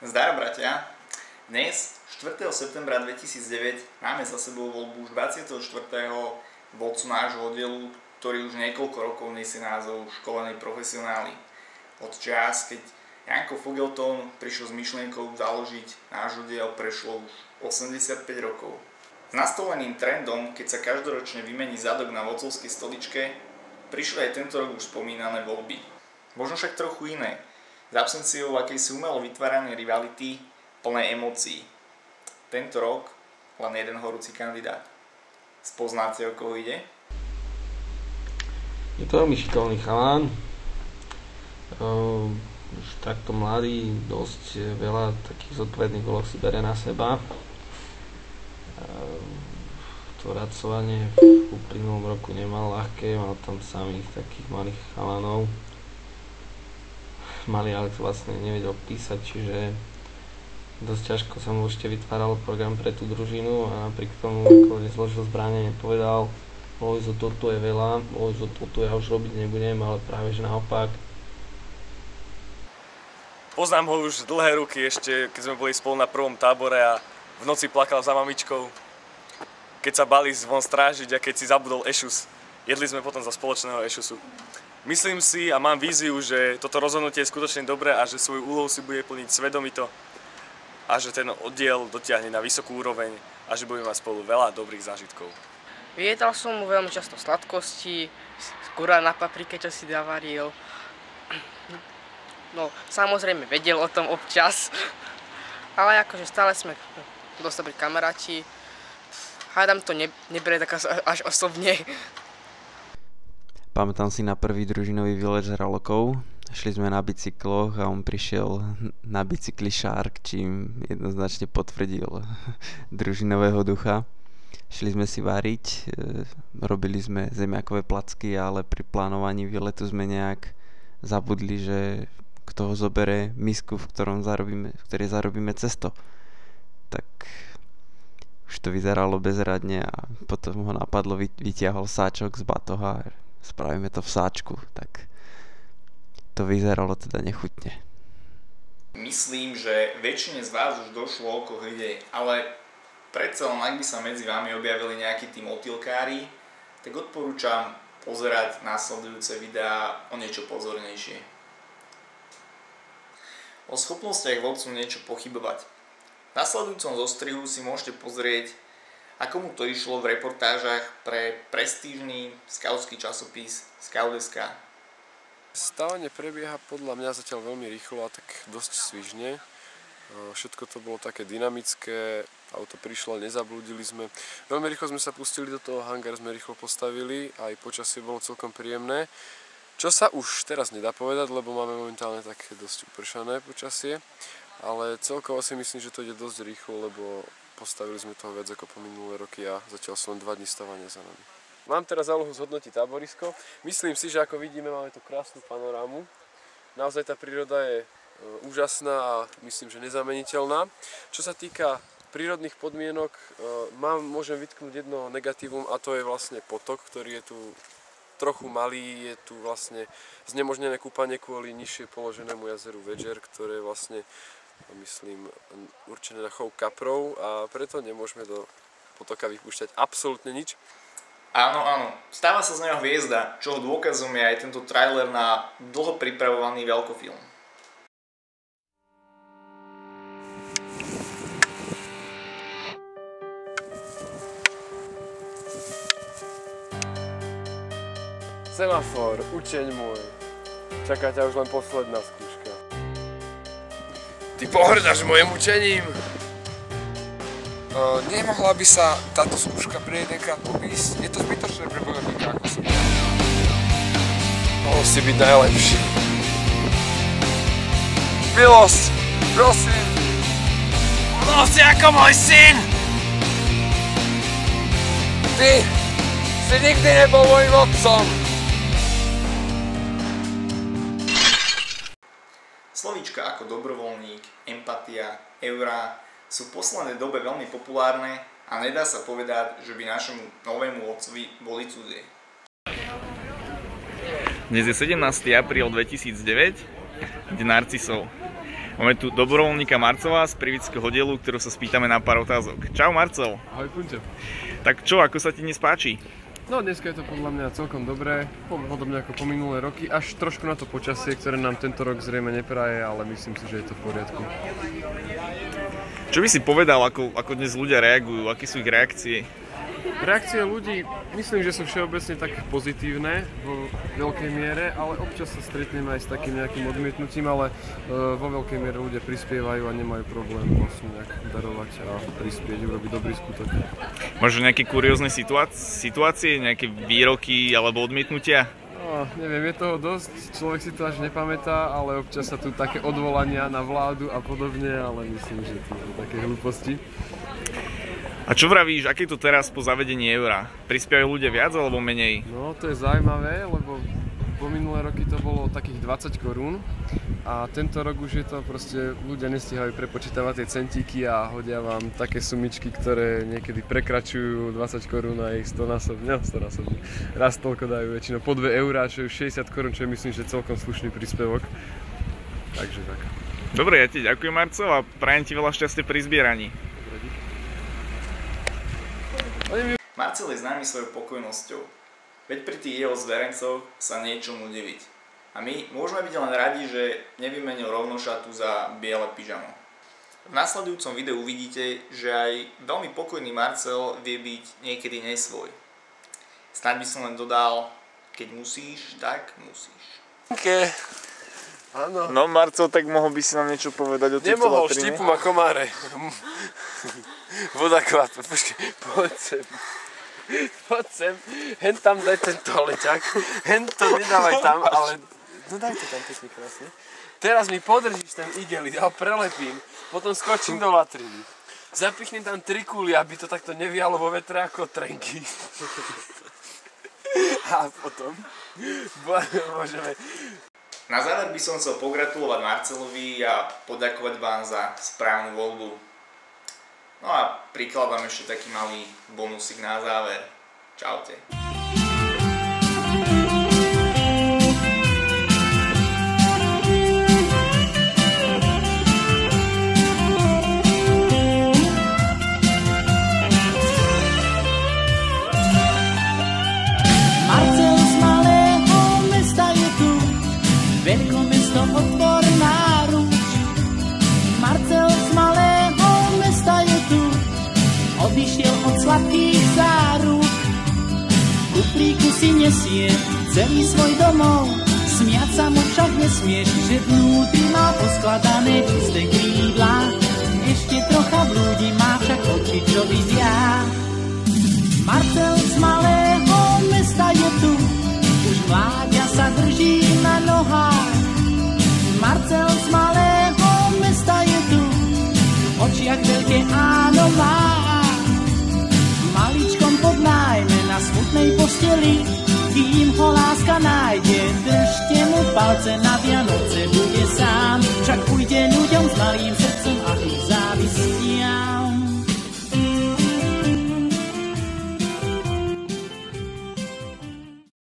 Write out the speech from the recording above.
Zdar, bratia! Dnes, 4. septembra 2009, máme za sebou voľbu už 24. vodcu nášho oddielu, ktorý už niekoľko rokov nesie názov školení profesionáli. Od čas, keď Janko Fogelton prišiel s myšlienkou založiť náš oddiel, prešlo už 85 rokov. S nastoleným trendom, keď sa každoročne vymení zadok na vodcovskej stoličke, prišli aj tento rok už spomínané voľby. Možno však trochu iné, s absenciou akejsi umelo vytváranej rivality plnej emócií. Tento rok len jeden horúci kandidát. Spoznáte, o koho ide? Je to veľmi šikovný chalán. Už takto mladý, dosť veľa takých zodpovedných úloh si berie na seba. To radcovanie v uplynulom roku nemal ľahké, mal tam samých takých malých chalanov. Malý, ale to vlastne nevedel písať, čiže dosť ťažko sa mu určite vytváral program pre tú družinu a napriek tomu, ako nezložil zbrane, nepovedal, Loizo, toto je veľa, Loizo, toto ja už robiť nebudem, ale práve že naopak. Poznám ho už dlhé ruky, ešte keď sme boli spolu na prvom tábore a v noci plakal za mamičkou, keď sa bali von strážiť a keď si zabudol ešus. Jedli sme potom za spoločného ešusu. Myslím si a mám víziu, že toto rozhodnutie je skutočne dobré a že svoju úlohu si bude plniť svedomito a že ten oddiel dotiahne na vysokú úroveň a že budeme mať spolu veľa dobrých zážitkov. Vyjedal som mu veľmi často sladkosti, kurá na paprike, čo si navaril. No, samozrejme vedel o tom občas, ale akože stále sme dosť dobrí kamaráti. Hádam to neberie tak až osobne. Pamätám si na prvý družinový výlet žralokov. Šli sme na bicykloch a on prišiel na bicykli Shark, čím jednoznačne potvrdil družinového ducha. Šli sme si variť, robili sme zemiakové placky, ale pri plánovaní výletu sme nejak zabudli, že kto ho zobere misku, v ktorej zarobíme cesto. Tak už to vyzeralo bezradne a potom ho napadlo, vytiahol sáčok z batoha, spravíme to v sáčku, tak to vyzeralo teda nechutne. Myslím, že väčšine z vás už došlo, o koho ide, ale predsa len ak by sa medzi vami objavili nejakí tí motýlkári, tak odporúčam pozerať následujúce videá o niečo pozornejšie. O schopnostiach vodcu niečo pochybovať. V nasledujúcom zostrihu si môžete pozrieť, ako mu to išlo v reportážach pre prestížny skautský časopis Scout.sk. Stávanie prebieha podľa mňa zatiaľ veľmi rýchlo a tak dosť svižne. Všetko to bolo také dynamické, auto prišlo, nezablúdili sme. Veľmi rýchlo sme sa pustili do toho, hangár sme rýchlo postavili, aj počasie bolo celkom príjemné. Čo sa už teraz nedá povedať, lebo máme momentálne také dosť upršané počasie, ale celkovo si myslím, že to ide dosť rýchlo, lebo postavili sme toho viac ako po minulé roky a zatiaľ sú len 2 dní stavania za nami. Mám teraz zálohu zhodnotiť táborisko. Myslím si, že ako vidíme, máme tu krásnu panorámu. Naozaj tá príroda je úžasná a myslím, že nezameniteľná. Čo sa týka prírodných podmienok, môžem vytknúť jedno negatívum a to je vlastne potok, ktorý je tu trochu malý, je tu vlastne znemožnené kúpanie kvôli nižšie položenému jazeru Vedžer, ktoré je vlastne, myslím, určené na chov kaprov a preto nemôžeme do potoka vypúšťať absolútne nič. Áno, stáva sa z neho hviezda, čoho dôkazom je aj tento trailer na dlho pripravovaný veľkofilm. Semafor, učeň môj. Čaká ťa už len posledná skúška. Ty pohrdáš mojim učením? Nemohla by sa táto skúška pre jedenkrát obísť? Je to zbytočné pre bojovníka ako som. Mohol si byť najlepší. Milosť, prosím. Milosť ako môj syn! Ty si nikdy nebol môjim otcom. Slovíčka ako dobrovoľník, empatia, eurá sú v poslednej dobe veľmi populárne a nedá sa povedať, že by našemu novému otcovi boli cudzie. Dnes je 17. apríl 2009, deň narcisov. Máme tu dobrovoľníka Marcela z Privického dielu, ktorú sa spýtame na pár otázok. Čau Marcel. Ahoj Punťo. Tak čo, ako sa ti dnes páči? No dneska je to podľa mňa celkom dobré, podobne ako po minulé roky, až trošku na to počasie, ktoré nám tento rok zrejme nepraje, ale myslím si, že je to v poriadku. Čo by si povedal, ako dnes ľudia reagujú, aké sú ich reakcie? Reakcie ľudí, myslím, že sú všeobecne také pozitívne vo veľkej miere, ale občas sa stretneme aj s takým nejakým odmietnutím, ale vo veľkej miere ľudia prispievajú a nemajú problém vlastne nejak darovať a prispieť, urobiť dobrý skutok. Možno nejaké kuriózne situácie, nejaké výroky alebo odmietnutia? No, neviem, je toho dosť, človek si to až nepamätá, ale občas sa tu také odvolania na vládu a podobne, ale myslím, že to sú také hlúposti. A čo vravíš, aké je to teraz po zavedení eura? Prispievajú ľudia viac alebo menej? No to je zaujímavé, lebo po minulé roky to bolo takých 20 korún a tento rok už je to proste, ľudia nestíhajú prepočítavať tie centíky a hodia vám také sumičky, ktoré niekedy prekračujú 20 korún a ich 100-násobne, raz toľko dajú väčšinou po 2 eurá, čo je 60 korún, čo je myslím, že celkom slušný príspevok. Takže tak. Dobre, ja ti ďakujem Marcel a prajem ti veľa šťastia pri zbieraní. Marcel je známy svojou pokojnosťou, veď pri tých jeho zverencoch sa niečomu diviť. A my môžeme byť len radi, že nevymenil rovno šatu za biele pyžamo. V nasledujúcom videu uvidíte, že aj veľmi pokojný Marcel vie byť niekedy nesvoj. Snáď by som len dodal, keď musíš, tak musíš. Áno. No Marcel, tak mohol by si nám niečo povedať o tejto latrine? Nemohol, štípu ma komáre. Voda kvape, počkej, poď sem, hen tam daj ten toaleťak, hen to nedávaj tam, ale no daj to tam pekne krásne. Teraz mi podržíš ten igelit, ja ho prelepím, potom skočím do latriny. Zapichnem tam 3 kuly, aby to takto nevialo vo vetre ako trenky. A potom môžeme... Na záver by som chcel pogratulovať Marcelovi a poďakovať vám za správnu voľbu. No a prikladám ešte taký malý bonusik na záver. Čaute. Marcel z malého mesta je tu, veľkomesto odborná ruč. Marcel z malého mesta je tu, odišiel od sladkých záruk. V kufríku si nesie celý svoj domov, smiať sa mu však nesmieš, že vnútri má poskladané čisté krídla. Ešte trocha blúdi, má však oči, čo vidia. Marcel z malého mesta je tu, už mláďa sa drží na nohách. Marcel z malého mesta je tu, v očiach veľké áno má. Maličkom podnájme na smutnej posteli, kým ho láska nájde, držte mu palce na Vianoce.